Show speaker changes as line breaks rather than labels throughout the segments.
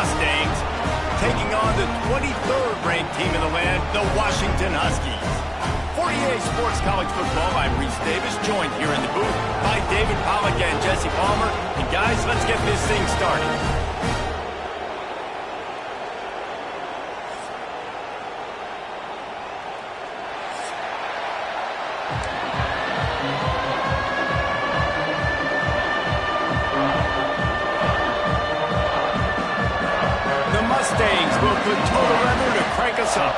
Mustangs taking on the 23rd ranked team in the land, the Washington Huskies. For EA Sports College Football, I'm Reese Davis, joined here in the booth by David Pollack and Jesse Palmer. And guys, let's get this thing started. Mustangs will put total weather to crank us up.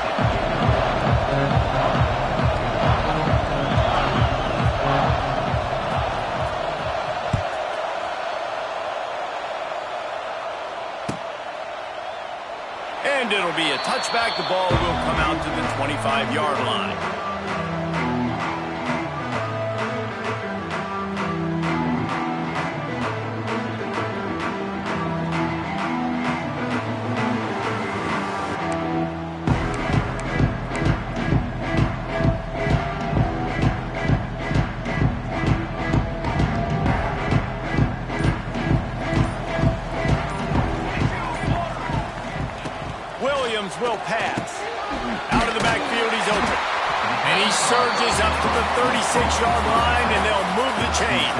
And it'll be a touchback. The ball will come out to the 25-yard line. Will pass. Out of the backfield, he's open. And he surges up to the 36-yard line, and they'll move the chain.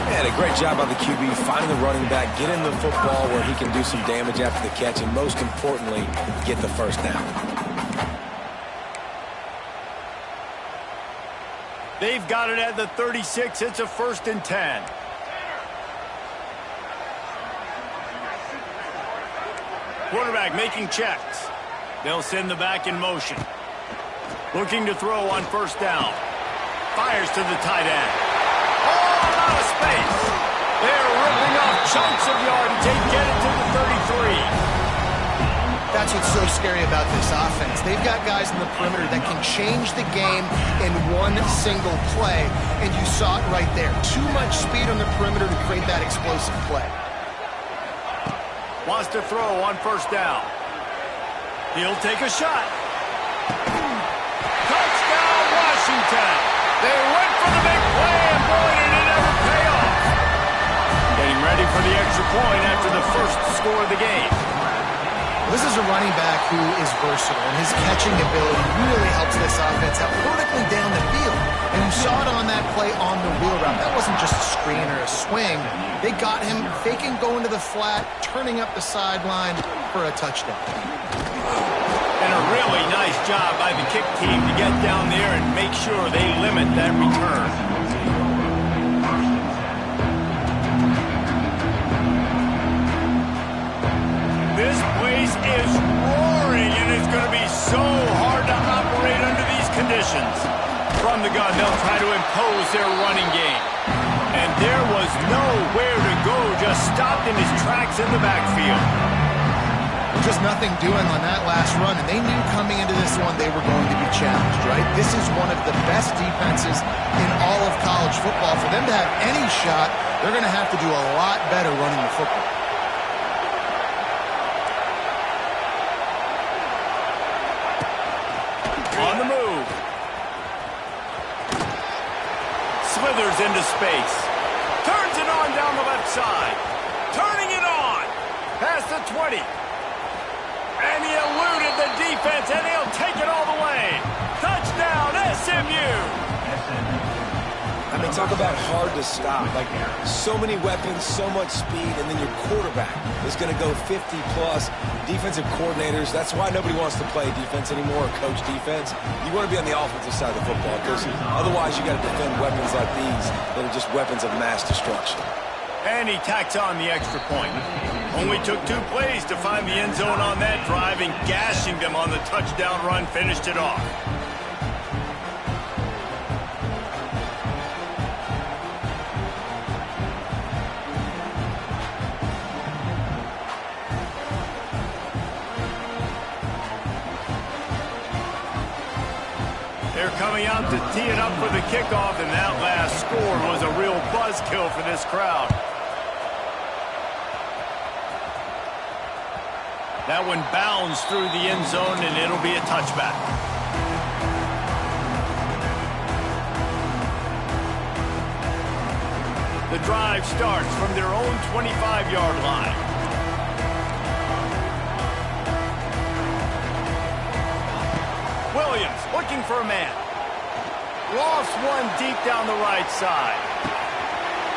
Yeah, a great job by the QB, finding the running back, getting the football where he can do some damage after the catch, and most importantly, get the first down.
They've got it at the 36. It's a 1st and 10. Quarterback making checks. They'll send the back in motion. Looking to throw on 1st down. Fires to the tight end. All out of space. They're ripping off chunks of yardage. They get it to the 33.
That's what's so scary about this offense. They've got guys in the perimeter that can change the game in one single play. And you saw it right there. Too much speed on the perimeter to create that explosive play.
Wants to throw on 1st down. He'll take a shot. Touchdown, Washington. They went for the big play, and boy, did it ever pay off. Getting ready for the extra point after the first score of the game.
This is a running back who is versatile, and his catching ability really helps this offense out vertically down the field. And you saw it on that play on the wheel route. That wasn't just a screen or a swing. They got him faking going to the flat, turning up the sideline for a touchdown.
And a really nice job by the kick team to get down there and make sure they limit that return. This place is roaring, and it's going to be so hard to operate under these conditions. From the gun, they'll try to impose their running game. And there was nowhere to go, just stopped in his tracks in the backfield.
Just nothing doing on that last run, and they knew coming into this one they were going to be challenged, right? This is one of the best defenses in all of college football. For them to have any shot, they're going to have to do a lot better running the football.
On the move. Slithers into space. Turns it on down the left side. Turning it on. Past the 20. And he eluded the defense, and he'll take it all the way. Touchdown, SMU.
I mean, talk about hard to stop. Like, so many weapons, so much speed, and then your quarterback is going to go 50-plus. Defensive coordinators, that's why nobody wants to play defense anymore or coach defense. You want to be on the offensive side of the football because otherwise you got to defend weapons like these that are just weapons of mass destruction.
And he tacks on the extra point. Only took 2 plays to find the end zone on that drive, and gashing them on the touchdown run finished it off. They're coming out to tee it up for the kickoff, and that last score was a real buzzkill for this crowd. That one bounds through the end zone, and it'll be a touchback. The drive starts from their own 25-yard line. looking for a man. Lost one deep down the right side.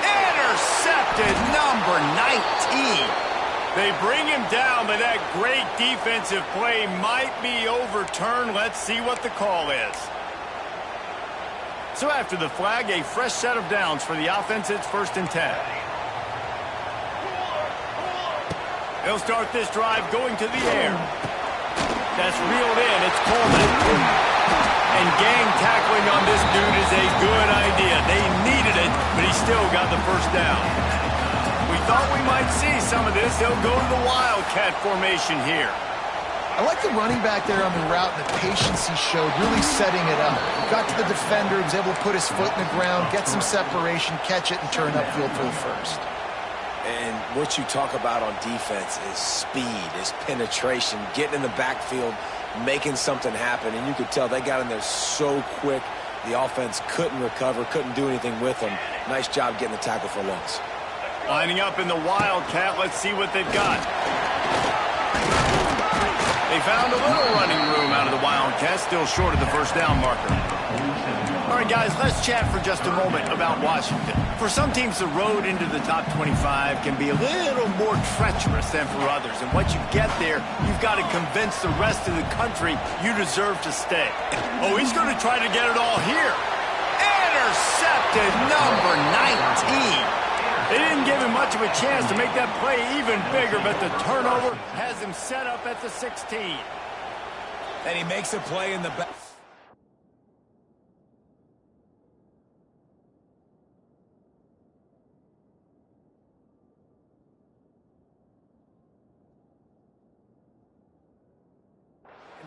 Intercepted, number 19. They bring him down, but that great defensive play might be overturned. Let's see what the call is. So after the flag, a fresh set of downs for the offense. It's 1st and 10. They'll start this drive going to the air. That's reeled in. It's Coleman. And gang tackling on this dude is a good idea. They needed it, but he still got the first down. We thought we might see some of this. They'll go to the Wildcat formation here.
I like the running back there on the route and the patience he showed, really setting it up. He got to the defender, he was able to put his foot in the ground, get some separation, catch it, and turn upfield for the first.
And what you talk about on defense is speed, is penetration, getting in the backfield, making something happen. And you could tell they got in there so quick, the offense couldn't recover, couldn't do anything with them. Nice job getting the tackle for loss.
Lining up in the Wildcat, let's see what they've got. They found a little running room out of the Wildcat, still short of the first down marker. All right, guys, let's chat for just a moment about Washington. For some teams, the road into the top 25 can be a little more treacherous than for others. And once you get there, you've got to convince the rest of the country you deserve to stay. Oh, he's going to try to get it all here. Intercepted, number 19. They didn't give him much of a chance to make that play even bigger, but the turnover has him set up at the 16.
And he makes a play in the back.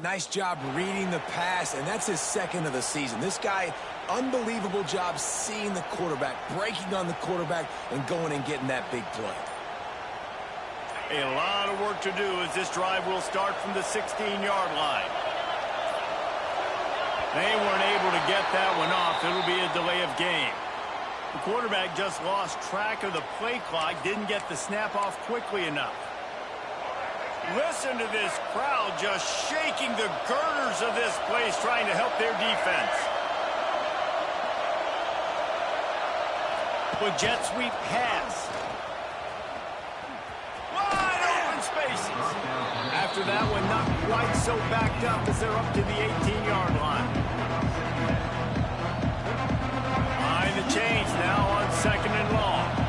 Nice job reading the pass, and that's his second of the season. This guy, unbelievable job seeing the quarterback, breaking on the quarterback, and going and getting that big play.
A lot of work to do as this drive will start from the 16-yard line. They weren't able to get that one off. It'll be a delay of game. The quarterback just lost track of the play clock, didn't get the snap off quickly enough. Listen to this crowd just shaking the girders of this place, trying to help their defense. With jet sweep pass. Wide open spaces. After that one, not quite so backed up as they're up to the 18-yard line. Behind the chains now on 2nd and long.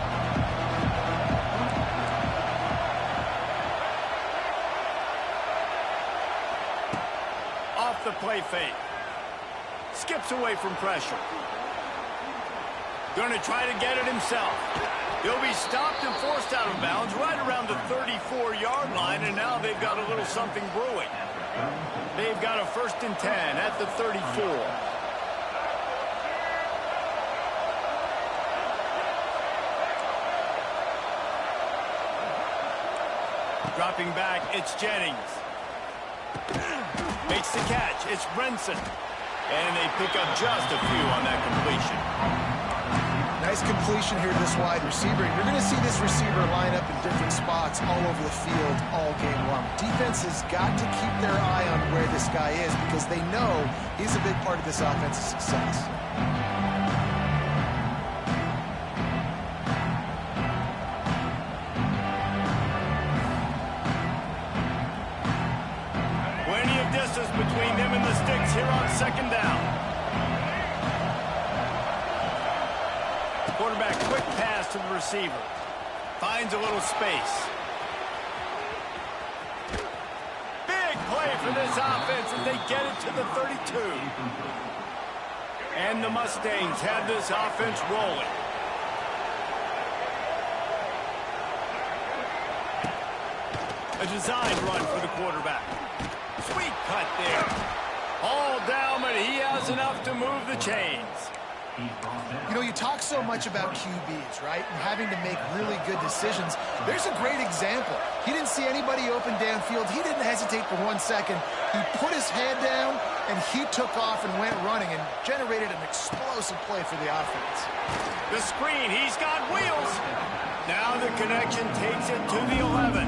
The play fake. Skips away from pressure. Going to try to get it himself. He'll be stopped and forced out of bounds right around the 34-yard line, and now they've got a little something brewing. They've got a 1st and 10 at the 34. Dropping back, it's Jennings. Makes the catch. It's Brinson. And they pick up just a few on that completion.
Nice completion here to this wide receiver. You're going to see this receiver line up in different spots all over the field all game long. Defense has got to keep their eye on where this guy is because they know he's a big part of this offense's success.
Between them and the sticks here on 2nd down. Quarterback quick pass to the receiver. Finds a little space. Big play for this offense as they get it to the 32. And the Mustangs have this offense rolling. A design run for the quarterback. Sweet cut there. All down, but he has enough to move the chains.
You know, you talk so much about QBs, right? And having to make really good decisions. There's a great example. He didn't see anybody open downfield. He didn't hesitate for 1 second. He put his head down, and he took off and went running and generated an explosive play for the offense.
The screen, he's got wheels. Now the connection takes it to the 11.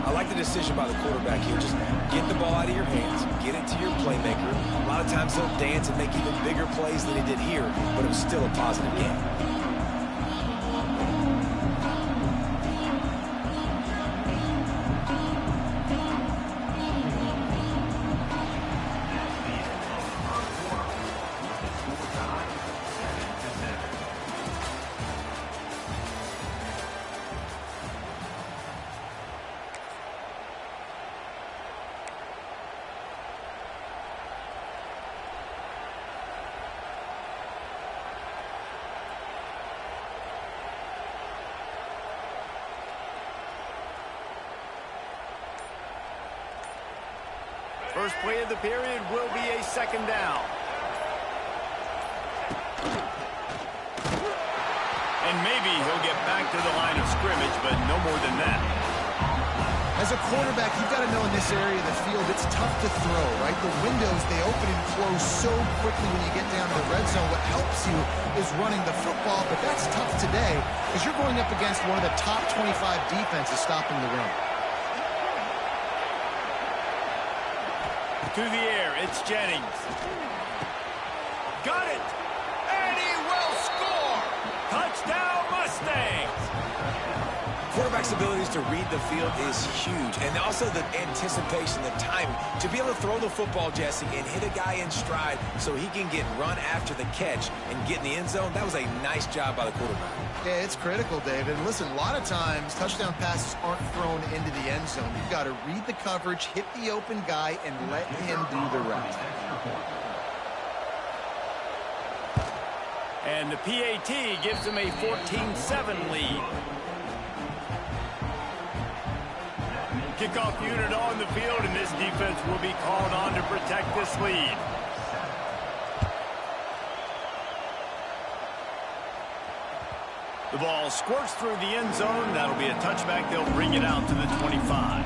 I like the decision by the quarterback here. Just get the ball out of your hands, get it to your playmaker. A lot of times he'll dance and make even bigger plays than he did here, but it was still a positive game.
First play of the period will be a second down. And maybe he'll get back to the line of scrimmage, but no more than that.
As a quarterback, you've got to know in this area of the field, it's tough to throw, right? The windows, they open and close so quickly when you get down to the red zone. What helps you is running the football, but that's tough today because you're going up against one of the top 25 defenses stopping the run.
To the air, it's Jennings. Got it! And he will score! Touchdown, Mustangs!
Quarterback's abilities to read the field is huge, and also the anticipation, the timing. To be able to throw the football, Jesse, and hit a guy in stride so he can get run after the catch and get in the end zone, that was a nice job by the quarterback.
Yeah, it's critical, David. And listen, a lot of times, touchdown passes aren't thrown into the end zone. You've got to read the coverage, hit the open guy, and let him do the rest.
And the PAT gives him a 14-7 lead. Kickoff unit on the field, and this defense will be called on to protect this lead. The ball squirts through the end zone. That'll be a touchback. They'll bring it out to the 25.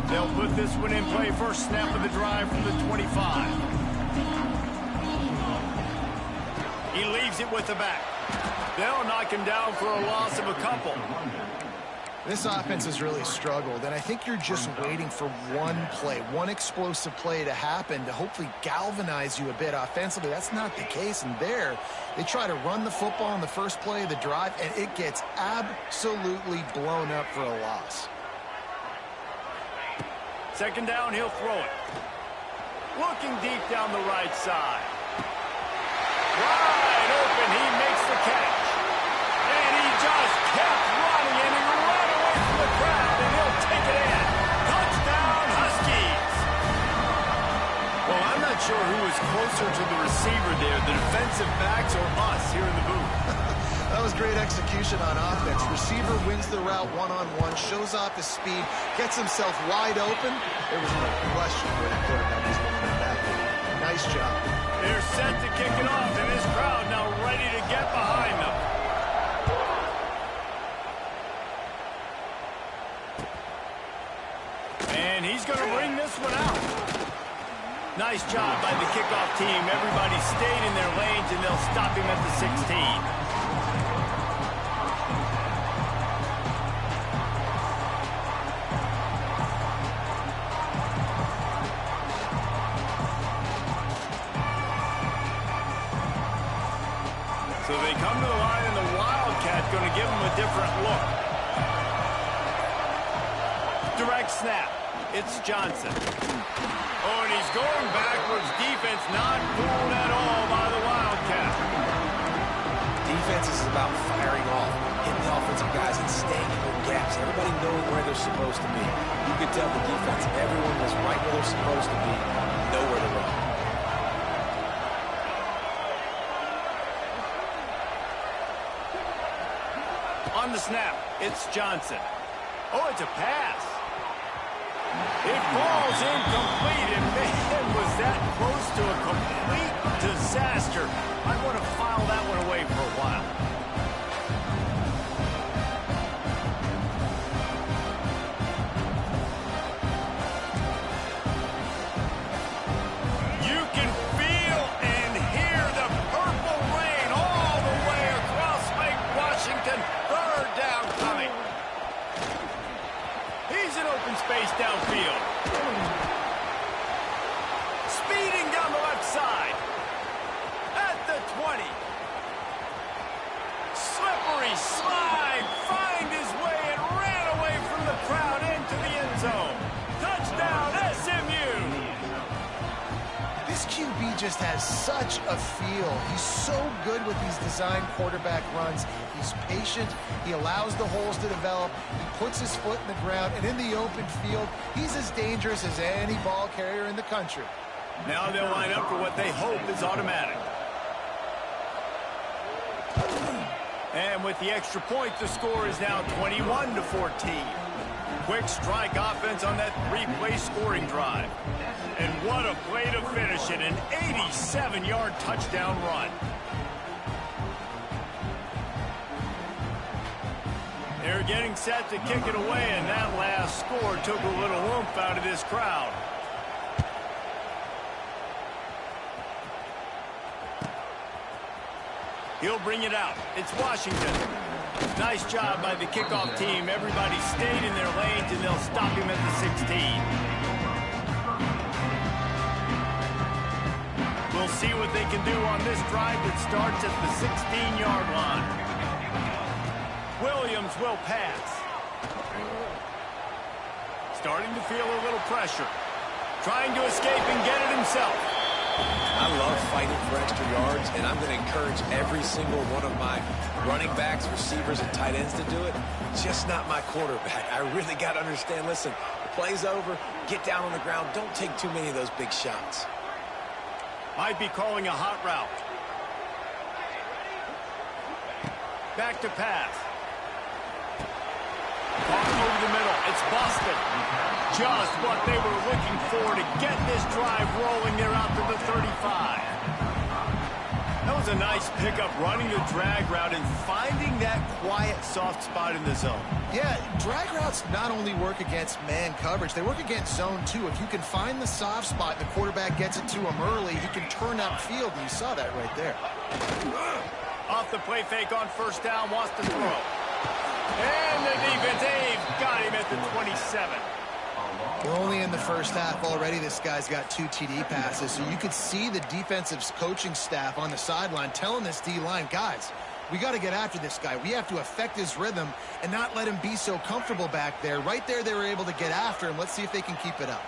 They'll put this one in play. First snap of the drive from the 25. He leaves it with the back. They'll knock him down for a loss of a couple.
This offense has really struggled, and I think you're just waiting for one play, one explosive play to happen to hopefully galvanize you a bit offensively. That's not the case, and there they try to run the football in the first play of the drive, and it gets absolutely blown up for a loss.
Second down, he'll throw it. Looking deep down the right side. Wide open, he makes the catch. And he just kept running, and he ran away from the crowd, and he'll take it in. Touchdown, Huskies. Well, I'm not sure who was closer to the receiver there, the defensive backs or us here in the booth.
That was great execution on offense. Receiver wins the route one-on-one, shows off his speed, gets himself wide open. There was no question where the quarterback was going at that point. Nice job.
They're set to kick it off, and this crowd now ready to get behind them. And he's going to bring this one out. Nice job by the kickoff team. Everybody stayed in their lanes, and they'll stop him at the 16. So they come to the line, and the Wildcat going to give them a different look. Direct snap. It's Johnson. Oh, and he's going backwards. Defense not fooled at all by the Wildcat.
Defense is about firing off, hitting the offensive guys and staying in their gaps. Everybody knowing where they're supposed to be. You could tell the defense, everyone was right where they're supposed to be, nowhere to run.
On the snap, it's Johnson. Oh, it's a pass. It falls incomplete, and man, was that close to a complete disaster. I want to file that one away for a while.
he just has such a feel. He's so good with these design quarterback runs. He's patient. He allows the holes to develop. He puts his foot in the ground, and in the open field, he's as dangerous as any ball carrier in the country.
Now they'll line up for what they hope is automatic. And with the extra point, the score is now 21-14. Quick strike offense on that three-play scoring drive. And what a play to finish it, an 87-yard touchdown run. They're getting set to kick it away, and that last score took a little oomph out of this crowd. He'll bring it out. It's Washington. Nice job by the kickoff team. Everybody stayed in their lanes, and they'll stop him at the 16. We'll see what they can do on this drive that starts at the 16-yard line. Williams will pass. Starting to feel a little pressure. Trying to escape and get it himself.
I love fighting for extra yards, and I'm going to encourage every single one of my running backs, receivers, and tight ends to do it. Just not my quarterback. I really got to understand, listen, the play's over, get down on the ground, don't take too many of those big shots.
Might be calling a hot route. Back to pass. Caught over the middle. It's Boston. Just what they were looking for to get this drive rolling. They're out to the 35. That was a nice pickup, running the drag route and finding that quiet, soft spot in the zone.
Yeah, drag routes not only work against man coverage, they work against zone too. If you can find the soft spot and the quarterback gets it to him early, he can turn upfield, and you saw that right there.
Off the play fake on first down, wants to throw. And the defense, they've got him at the 27.
We're only in the first half already. This guy's got 2 TD passes, so you could see the defensive coaching staff on the sideline telling this D-line, guys, we got to get after this guy. We have to affect his rhythm and not let him be so comfortable back there. Right there, they were able to get after him. Let's see if they can keep it up.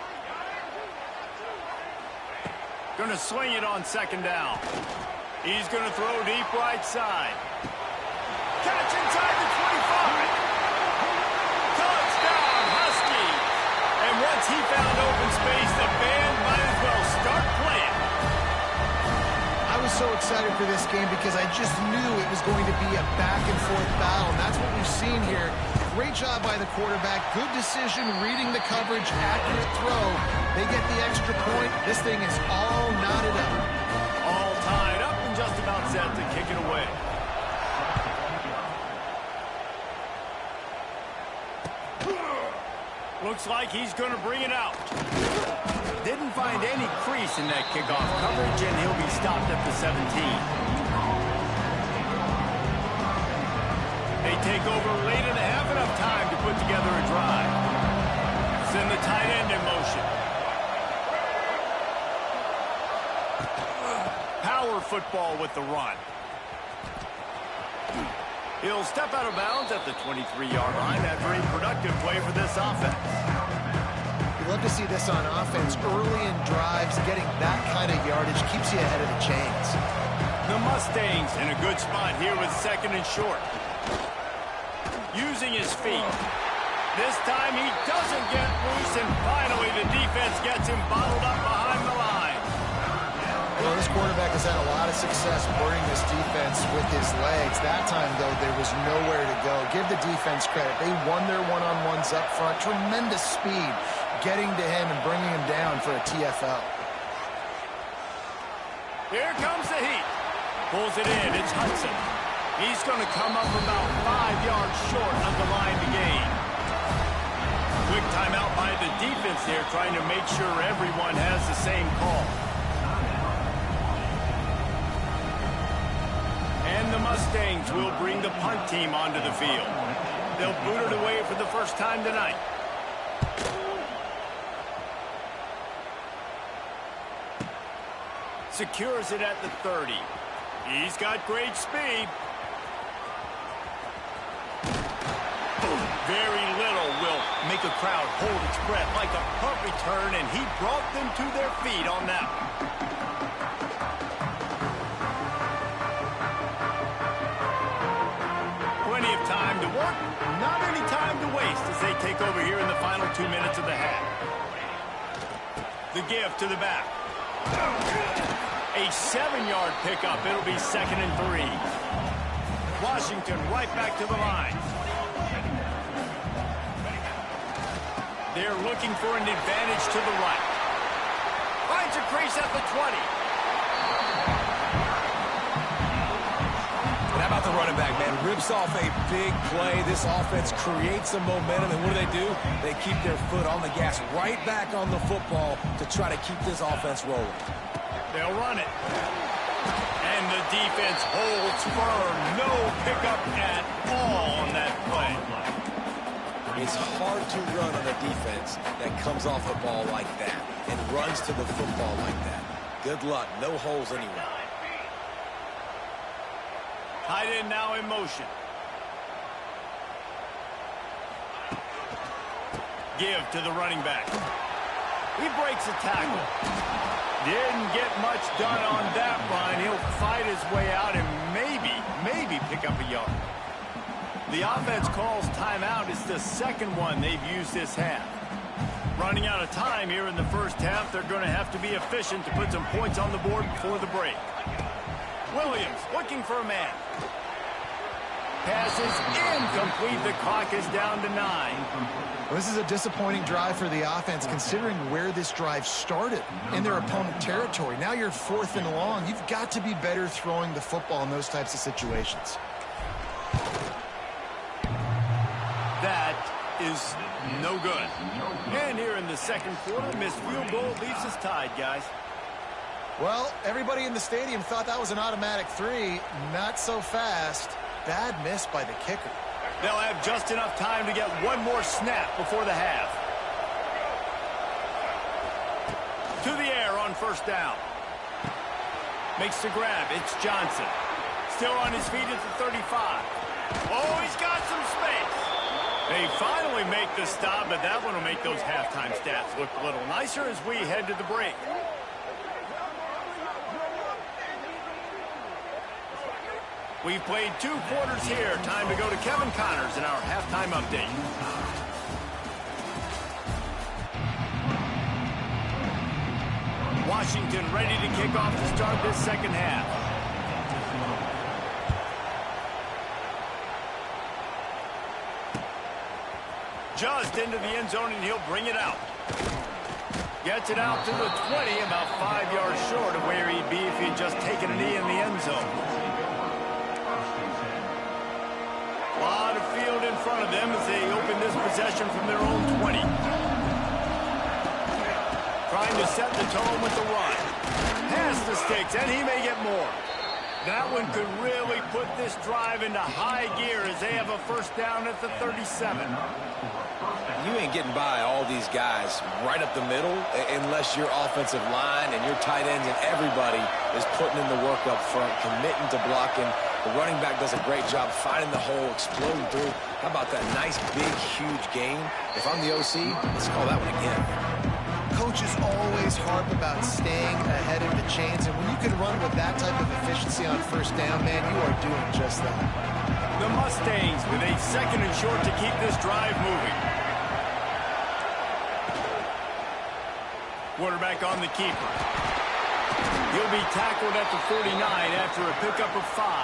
Going to swing it on second down. He's going to throw deep right side. Catch inside the 25. Touchdown, Huskies. And once he found open space, the band might as well start playing.
I was so excited for this game because I just knew it was going to be a back-and-forth battle, and that's what we've seen here. Great job by the quarterback. Good decision, reading the coverage, accurate throw. They get the extra point. This thing is all knotted up.
All tied up and just about set to kick it away. Looks like he's going to bring it out. Didn't find any crease in that kickoff coverage, and he'll be stopped at the 17. They take over late in the half, enough time to put together a drive. Send the tight end in motion. Power football with the run. He'll step out of bounds at the 23-yard line after a productive play for this offense.
You love to see this on offense. Early in drives, getting that kind of yardage keeps you ahead of the chains.
The Mustangs in a good spot here with second and short. Using his feet. This time he doesn't get loose, and finally the defense gets him bottled up behind the line.
Well, this quarterback has had a lot of success burning this defense with his legs. That time, though, there was nowhere to go. Give the defense credit. They won their one-on-ones up front. Tremendous speed getting to him and bringing him down for a TFL.
Here comes the heat. Pulls it in. It's Hudson. He's going to come up about 5 yards short of the line to gain. Quick timeout by the defense there, trying to make sure everyone has the same call. And the Mustangs will bring the punt team onto the field. They'll boot it away for the first time tonight. Secures it at the 30. He's got great speed. Very little will make a crowd hold its breath like a punt return, and he brought them to their feet on that one. over here in the final 2 minutes of the half. The give to the back. A 7-yard pickup. It'll be 2nd and 3. Washington right back to the line. They're looking for an advantage to the right. Finds a crease at the 20.
And how about the running back, man? Rips off a big play. This offense creates some momentum, and what do? They keep their foot on the gas right back on the football to try to keep this offense rolling.
They'll run it. And the defense holds firm. No pickup at all on that play.
It's hard to run on a defense that comes off the ball like that and runs to the football like that. Good luck. No holes anywhere.
Tight end now in motion. Give to the running back. He breaks a tackle. Didn't get much done on that run. He'll fight his way out and maybe pick up a yard. The offense calls timeout. It's the second one they've used this half. Running out of time here in the first half. They're going to have to be efficient to put some points on the board before the break. Williams looking for a man. Pass is incomplete. The clock is down to 9.
Well, this is a disappointing drive for the offense, considering where this drive started in their opponent territory. Now you're 4th and long. You've got to be better throwing the football in those types of situations.
That is no good. And here in the second quarter, missed field goal leaves us tied, guys.
Well, everybody in the stadium thought that was an automatic 3. Not so fast. Bad miss by the kicker.
They'll have just enough time to get one more snap before the half. To the air on first down. Makes the grab. It's Johnson. Still on his feet at the 35. Oh, he's got some space. They finally make the stop, but that one will make those halftime stats look a little nicer as we head to the break. We've played 2 quarters here. Time to go to Kevin Connors in our halftime update. Washington ready to kick off to start this second half. Just into the end zone, and he'll bring it out. Gets it out to the 20, about 5 yards short of where he'd be if he'd just taken a knee in the end zone. A lot of field in front of them as they open this possession from their own 20. Trying to set the tone with the run. Pass the sticks, and he may get more. That one could really put this drive into high gear as they have a first down at the 37.
You ain't getting by all these guys right up the middle unless your offensive line and your tight ends and everybody is putting in the work up front, committing to blocking. The running back does a great job finding the hole, exploding through. How about that nice, big, huge gain? If I'm the OC, let's call that one again.
Coaches always harp about staying ahead of the chains, and when you can run with that type of efficiency on first down, man, you are doing just that.
The Mustangs with a second and short to keep this drive moving. Quarterback on the keeper. He'll be tackled at the 49 after a pickup of 5.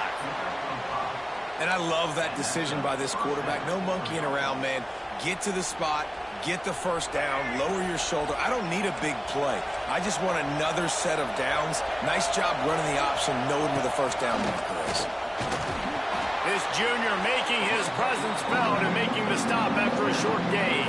And I love that decision by this quarterback. No monkeying around, man. Get to the spot, get the first down, lower your shoulder. I don't need a big play. I just want another set of downs. Nice job running the option, knowing where the first down marker is.
This junior making his presence felt and making the stop after a short gain.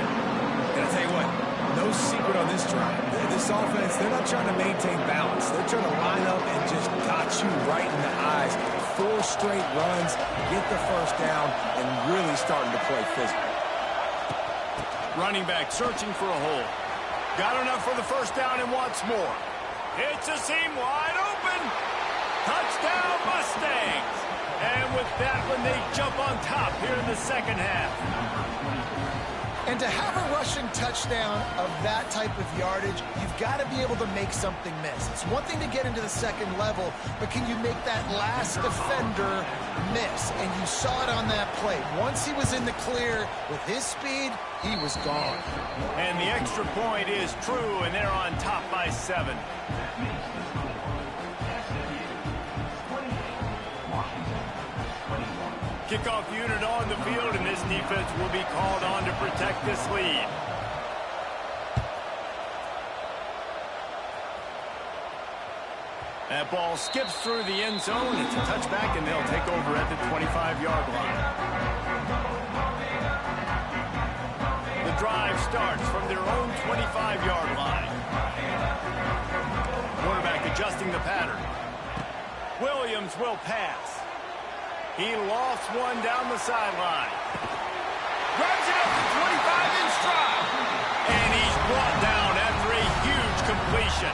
And I tell you what, no secret on this drive. This offense, they're not trying to maintain balance. They're trying to line up and just dot you right in the eyes. 4 straight runs, get the first down, and really starting to play physical.
Running back searching for a hole. Got enough for the first down and wants more. Hits a seam wide open. Touchdown Mustangs. And with that one, they jump on top here in the second half.
And to have a rushing touchdown of that type of yardage, you've got to be able to make something miss. It's one thing to get into the second level, but can you make that last defender miss? And you saw it on that play. Once he was in the clear with his speed, he was gone.
And the extra point is true, and they're on top by 7. Kickoff unit on the field, and this defense will be called on to protect this lead. That ball skips through the end zone. It's a touchback, and they'll take over at the 25-yard line. The drive starts from their own 25-yard line. Quarterback adjusting the pattern. Williams will pass. He lofts one down the sideline. Grabs it up to 25 in stride. And he's brought down after a huge completion.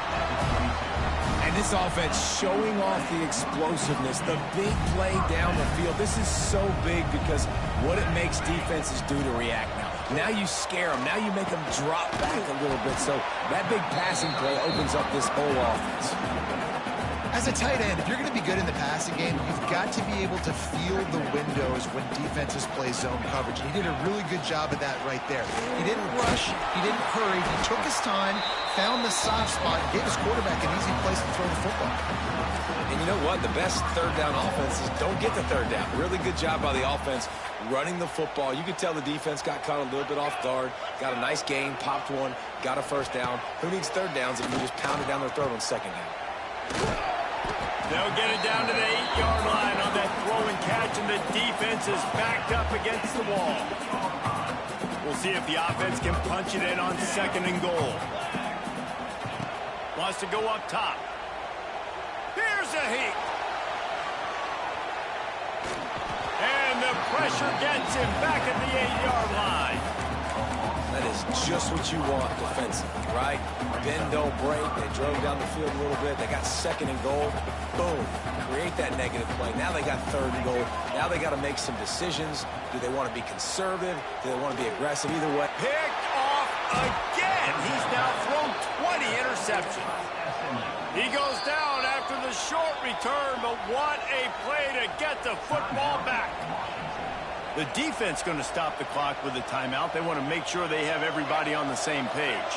And this offense showing off the explosiveness, the big play down the field. This is so big because what it makes defenses do to react now. Now you scare them. Now you make them drop back a little bit. So that big passing play opens up this whole offense.
As a tight end, if you're going to be good in the passing game, you've got to be able to feel the windows when defenses play zone coverage. And he did a really good job of that right there. He didn't rush. He didn't hurry. He took his time, found the soft spot, gave his quarterback an easy place to throw the football.
And you know what? The best third down offenses don't get the third down. Really good job by the offense running the football. You could tell the defense got caught a little bit off guard, got a nice gain, popped one, got a first down. Who needs third downs if you just pound it down their throat on second down?
They'll get it down to the 8-yard line on that throw and catch, and the defense is backed up against the wall. We'll see if the offense can punch it in on 2nd and goal. Wants to go up top. Here's a heat. And the pressure gets him back at the 8-yard line.
That is just what you want defensively, right? Bend, don't break. They drove down the field a little bit. They got 2nd and goal. Boom. Create that negative play. Now they got 3rd and goal. Now they got to make some decisions. Do they want to be conservative? Do they want to be aggressive? Either way.
Picked off again. He's now thrown 20 interceptions. He goes down after the short return, but what a play to get the football back. The defense going to stop the clock with a timeout. They want to make sure they have everybody on the same page.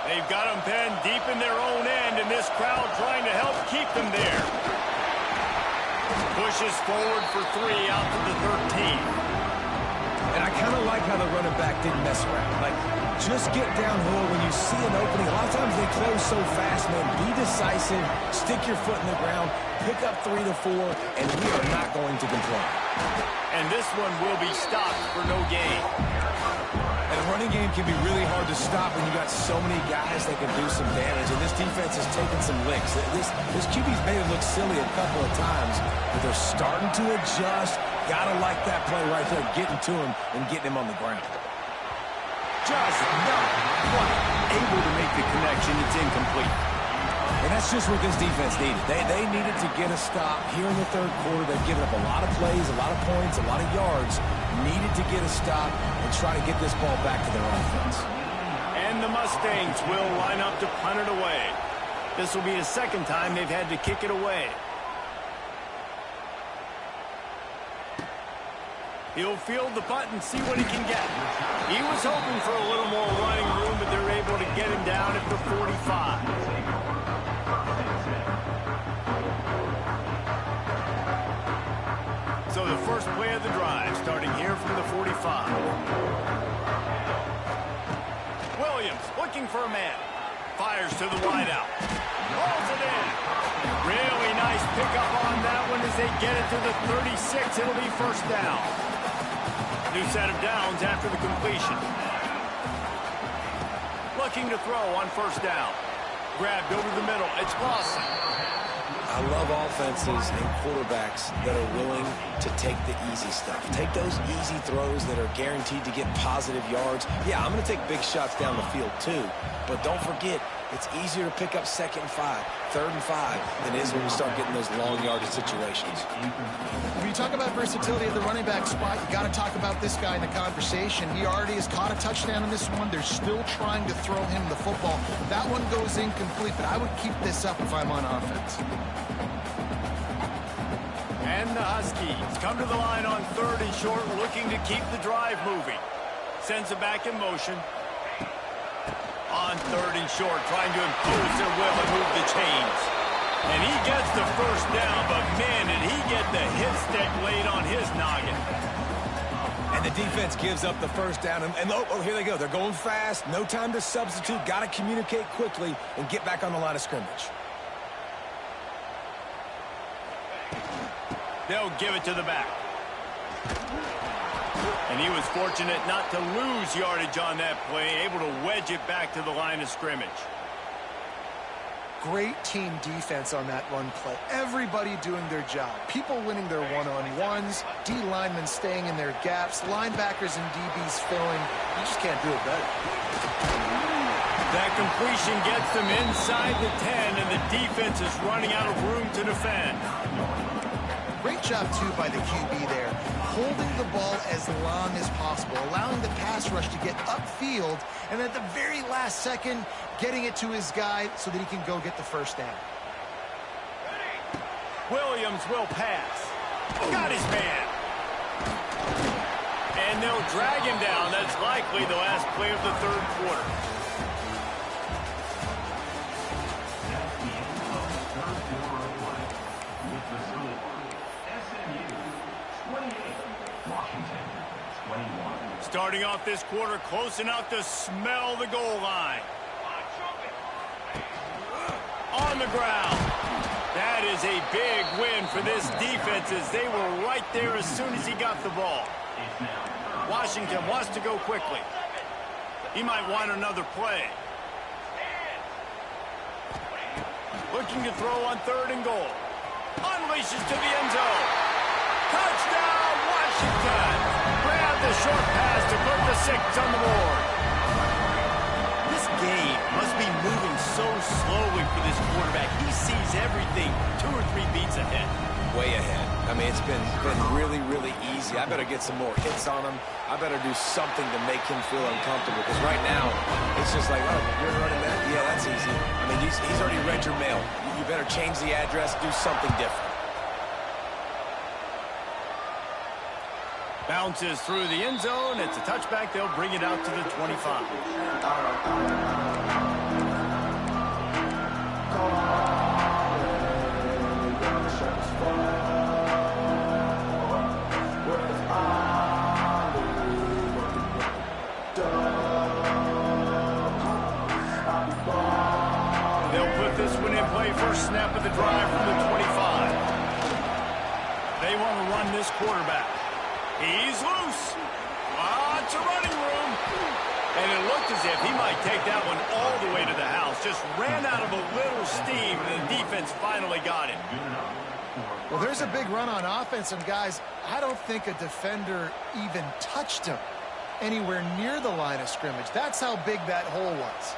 They've got them penned deep in their own end, and this crowd trying to help keep them there. Pushes forward for 3 out to the 13.
And I kind of like how the running back didn't mess around. Like, just get downhill when you see an opening. A lot of times they close so fast, man. Be decisive, stick your foot in the ground, pick up 3 to 4, and we are not going to complain.
And this one will be stopped for no gain.
And the running game can be really hard to stop when you got so many guys that can do some damage. And this defense is taking some licks. This QB's made it look silly a couple of times, but they're starting to adjust. Gotta like that play right there, getting to him and getting him on the ground.
Just not quite able to make the connection. It's incomplete.
And that's just what this defense needed. They needed to get a stop here in the 3rd quarter. They've given up a lot of plays, a lot of points, a lot of yards. Needed to get a stop and try to get this ball back to their offense.
And the Mustangs will line up to punt it away. This will be the 2nd time they've had to kick it away. He'll field the punt and see what he can get. He was hoping for a little more running room, but they're able to get him down at the 45. So the first play of the drive, starting here from the 45. Williams looking for a man. Fires to the wideout. Rolls it in. Really nice pickup on that one as they get it to the 36. It'll be 1st down. New set of downs after the completion. Looking to throw on 1st down. Grabbed over the middle. It's Lawson.
I love offenses and quarterbacks that are willing to take the easy stuff. Take those easy throws that are guaranteed to get positive yards. Yeah, I'm going to take big shots down the field too, but don't forget, it's easier to pick up 2nd and 5, 3rd and 5 than it is when we start getting those long yardage situations.
When you talk about versatility at the running back spot, you got to talk about this guy in the conversation. He already has caught a touchdown in this one. They're still trying to throw him the football. That one goes incomplete, but I would keep this up if I'm on offense.
And the Huskies come to the line on 3rd and short, looking to keep the drive moving. Sends it back in motion. On 3rd and short, trying to impose their will and move the chains. And he gets the first down, but man, did he get the hit stick laid on his noggin.
And the defense gives up the first down. And oh, here they go. They're going fast. No time to substitute. Got to communicate quickly and get back on the line of scrimmage.
They'll give it to the back. And he was fortunate not to lose yardage on that play, able to wedge it back to the line of scrimmage.
Great team defense on that run play. Everybody doing their job. People winning their one-on-ones, D linemen staying in their gaps, linebackers and DBs filling. You just can't do it better.
That completion gets them inside the 10, and the defense is running out of room to defend.
Great job, too, by the QB there, holding the ball as long as possible, allowing the pass rush to get upfield, and at the very last second, getting it to his guy so that he can go get the first down.
Williams will pass. Got his man. And they'll drag him down. That's likely the last play of the 3rd quarter. Starting off this quarter, close enough to smell the goal line. On the ground. That is a big win for this defense as they were right there as soon as he got the ball. Washington wants to go quickly. He might want another play. Looking to throw on 3rd and goal. Unleashes to the end zone. Touchdown, Washington! Grab the short pass to put the 6 on the board. This game must be moving so slowly for this quarterback. He sees everything 2 or 3 beats ahead.
Way ahead. I mean, it's been really, really easy. I better get some more hits on him. I better do something to make him feel uncomfortable. Because right now, it's just like, oh, you're running that? Yeah, that's easy. I mean, he's already read your mail. You better change the address, do something different.
Bounces through the end zone. It's a touchback. They'll bring it out to the 25. They'll put this one in play. First snap of the drive from the 25. They want to run this quarterback. He's loose. Lots of running room. And it looked as if he might take that one all the way to the house. Just ran out of a little steam, and the defense finally got him.
Well, there's a big run on offense, and guys, I don't think a defender even touched him anywhere near the line of scrimmage. That's how big that hole was.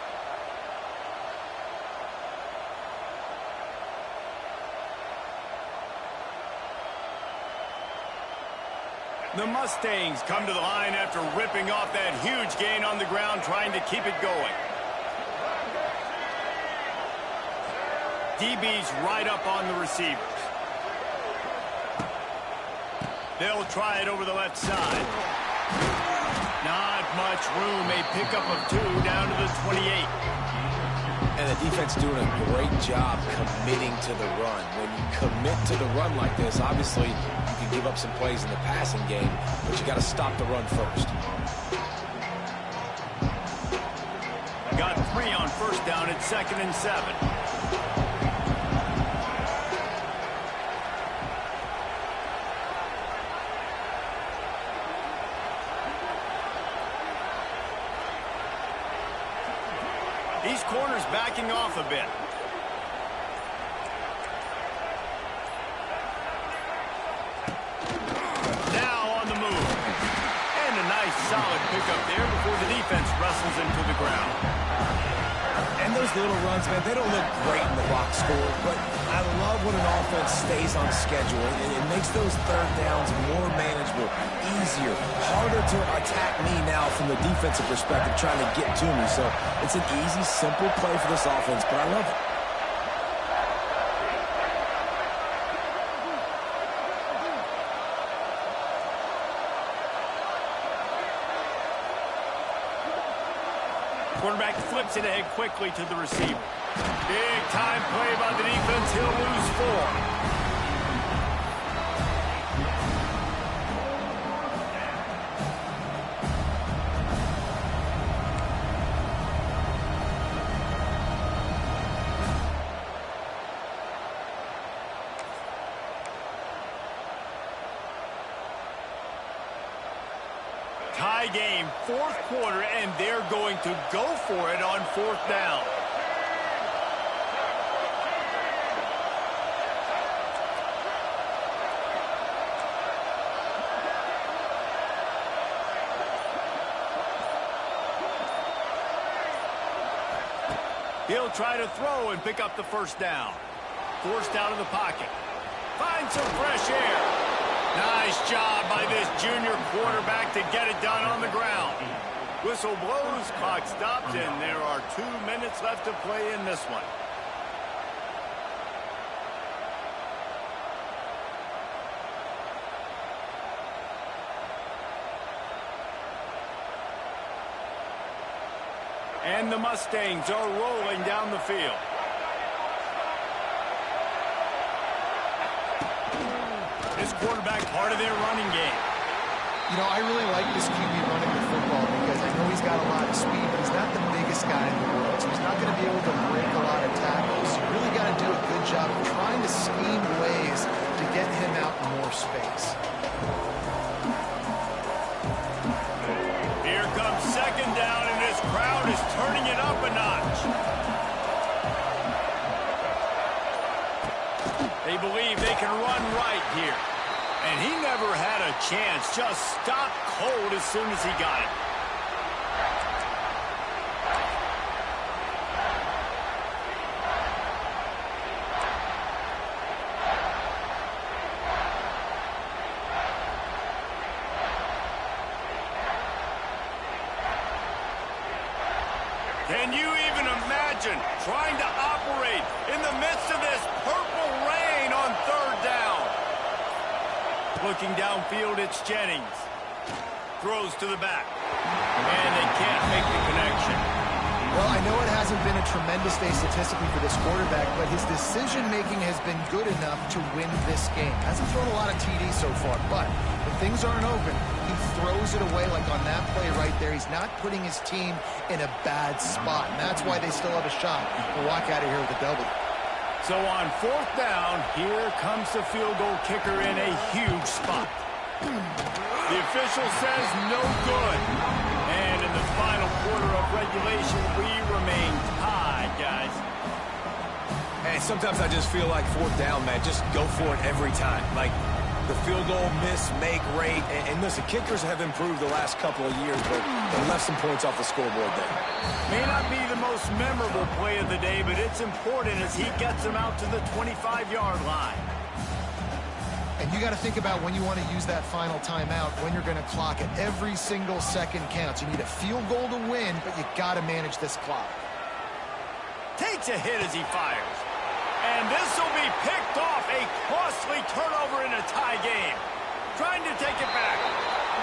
The Mustangs come to the line after ripping off that huge gain on the ground, trying to keep it going. DB's right up on the receivers. They'll try it over the left side. Not much room. A pickup of 2 down to the 28.
And the defense doing a great job committing to the run. When you commit to the run like this, obviously you can give up some plays in the passing game, but you got to stop the run first.
Got 3 on first down at 2nd and 7. These corners backing off a bit. solid pickup there before the defense wrestles him to the ground.
And those little runs, man, they don't look great in the box score, but I love when an offense stays on schedule, and it makes those third downs more manageable, easier, harder to attack me now from the defensive perspective trying to get to me. So it's an easy, simple play for this offense, but I love it.
Quarterback flips it ahead quickly to the receiver. Big time play by the defense. He'll lose 4. Tie game, 4th quarter, and they're going to go for it on 4th down. He'll try to throw and pick up the 1st down. Forced out of the pocket. Finds some fresh air. Nice job by this junior quarterback to get it done on the ground. Whistle blows, clock stops, and there are 2 minutes left to play in this one. And the Mustangs are rolling down the field. This quarterback part of their running game.
You know, I really like this QB running the football because I know he's got a lot of speed, but he's not the biggest guy in the world, so he's not going to be able to break a lot of tackles. You really got to do a good job of trying to scheme ways to get him out in more space.
Here comes 2nd down, and this crowd is turning it up a notch. They believe they can run right here. And he never had a chance. Just stopped cold as soon as he got it. Can you even imagine trying to operate in the midst of this purple rain on 3rd down? Looking downfield, it's Jennings. Throws to the back. And they can't make the connection.
Well, I know it hasn't been a tremendous day statistically for this quarterback, but his decision-making has been good enough to win this game. Hasn't thrown a lot of TDs so far, but when things aren't open, he throws it away like on that play right there. He's not putting his team in a bad spot, and that's why they still have a shot to walk out of here with a W.
So on 4th down, here comes the field goal kicker in a huge spot. The official says no good. And in the final quarter of regulation, we remain tied, guys.
And sometimes I just feel like 4th down, man, just go for it every time. Like the field goal miss-make rate. And listen, kickers have improved the last couple of years, but they left some points off the scoreboard there.
May not be the most memorable play of the day, but it's important as he gets them out to the 25-yard line.
And you got to think about when you want to use that final timeout, when you're going to clock it. Every single second counts. You need a field goal to win, but you got to manage this clock.
Takes a hit as he fires. And this will be picked off. A costly turnover in a tie game. Trying to take it back.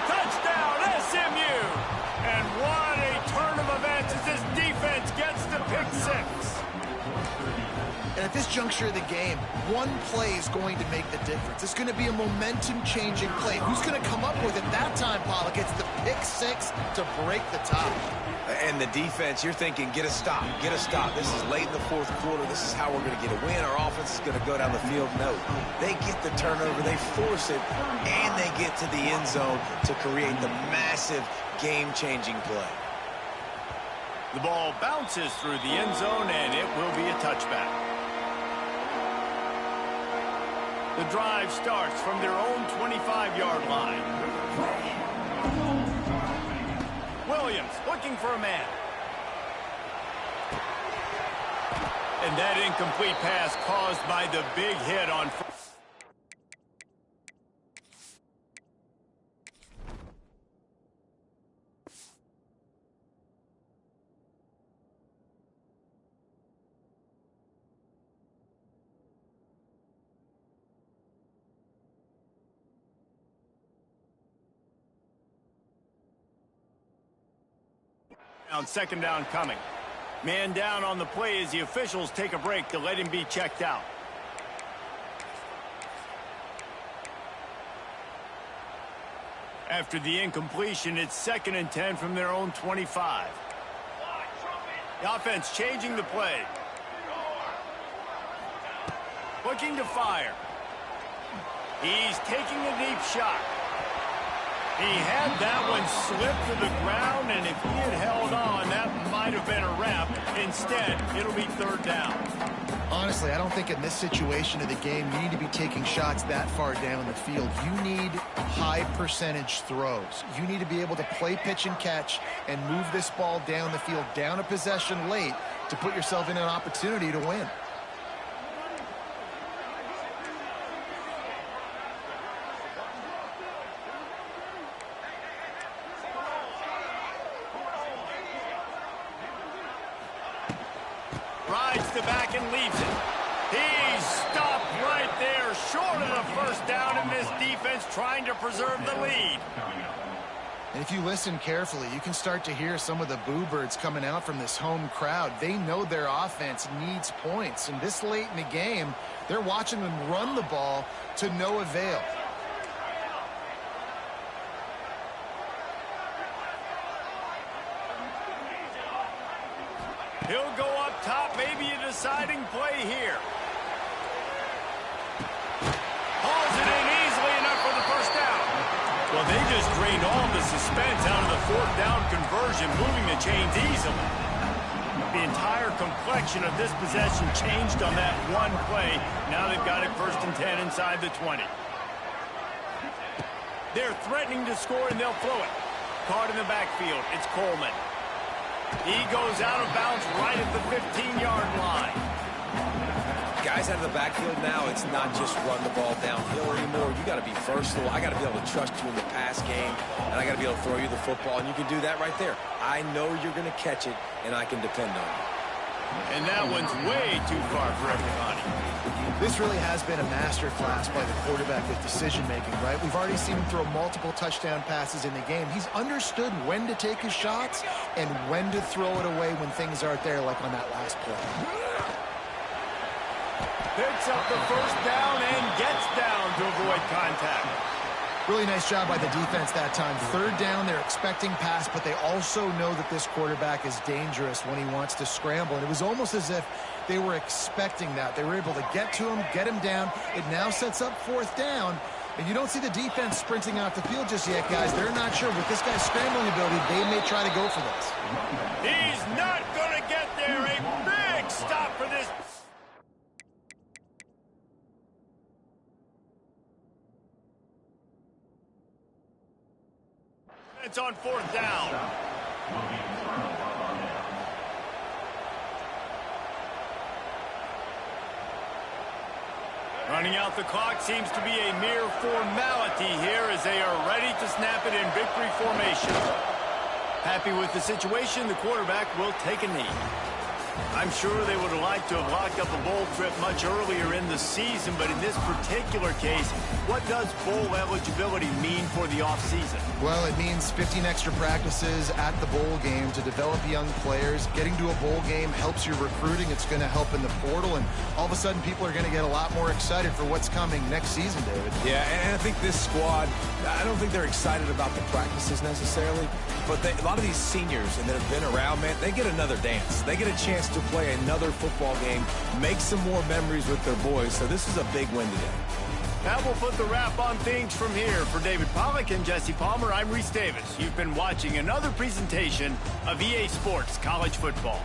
Touchdown, SMU. And what a turn of events as this defense gets the pick 6.
And at this juncture of the game, one play is going to make the difference. It's going to be a momentum-changing play. Who's going to come up with it that time, Pollock? It's the pick 6 to break the tie.
And the defense, you're thinking, get a stop, get a stop. This is late in the 4th quarter. This is how we're going to get a win. Our offense is going to go down the field. No, they get the turnover, they force it, and they get to the end zone to create the massive game-changing play.
The ball bounces through the end zone, and it will be a touchback. The drive starts from their own 25-yard line. Williams looking for a man. And that incomplete pass caused by the big hit on... Second down coming. Man down on the play as the officials take a break to let him be checked out. After the incompletion, it's 2nd and 10 from their own 25. The offense changing the play. Looking to fire. He's taking a deep shot. He had that one slip to the ground, and if he had held on, that might have been a wrap. Instead, it'll be 3rd down.
Honestly, I don't think in this situation of the game you need to be taking shots that far down the field. You need high percentage throws. You need to be able to play pitch and catch and move this ball down the field, down a possession late, to put yourself in an opportunity to win.
Rides the back and leaves it. He's stopped right there, short of the 1st down, and this defense trying to preserve the lead.
And if you listen carefully, you can start to hear some of the boo birds coming out from this home crowd. They know their offense needs points, and this late in the game, they're watching them run the ball to no avail.
He'll go up top, maybe a deciding play here. Hauls it in easily enough for the 1st down. Well, they just drained all the suspense out of the 4th down conversion, moving the chains easily. The entire complexion of this possession changed on that one play. Now they've got it 1st and 10 inside the 20. They're threatening to score, and they'll throw it. Caught in the backfield, it's Coleman. He goes out of bounds right at the 15-yard line.
Guys out of the backfield now, it's not just run the ball downhill anymore. You got to be versatile. I got to be able to trust you in the pass game, and I got to be able to throw you the football, and you can do that right there. I know you're going to catch it, and I can depend on you.
And that one's way too far for everybody.
This really has been a masterclass by the quarterback with decision-making, right? We've already seen him throw multiple touchdown passes in the game. He's understood when to take his shots and when to throw it away when things aren't there, like on that last play.
Picks up the 1st down and gets down to avoid contact.
Really nice job by the defense that time. 3rd down, they're expecting pass, but they also know that this quarterback is dangerous when he wants to scramble. And it was almost as if they were expecting that. They were able to get to him, get him down. It now sets up 4th down. And you don't see the defense sprinting off the field just yet, guys. They're not sure. With this guy's scrambling ability, they may try to go for this.
He's not going to get there. A big stop for this. It's on 4th down. Running out the clock seems to be a mere formality here as they are ready to snap it in victory formation. Happy with the situation, the quarterback will take a knee. I'm sure they would have liked to have locked up a bowl trip much earlier in the season, but in this particular case, what does bowl eligibility mean for the offseason?
Well, it means 15 extra practices at the bowl game to develop young players. Getting to a bowl game helps your recruiting. It's going to help in the portal, and all of a sudden people are going to get a lot more excited for what's coming next season, David.
Yeah, and I think this squad, I don't think they're excited about the practices necessarily, but a lot of these seniors and that have been around, man, they get another dance. They get a chance to play another football game, make some more memories with their boys, so this is a big win today.
That will put the wrap on things from here. For David Pollack and Jesse Palmer, I'm Reese Davis. You've been watching another presentation of EA Sports College Football.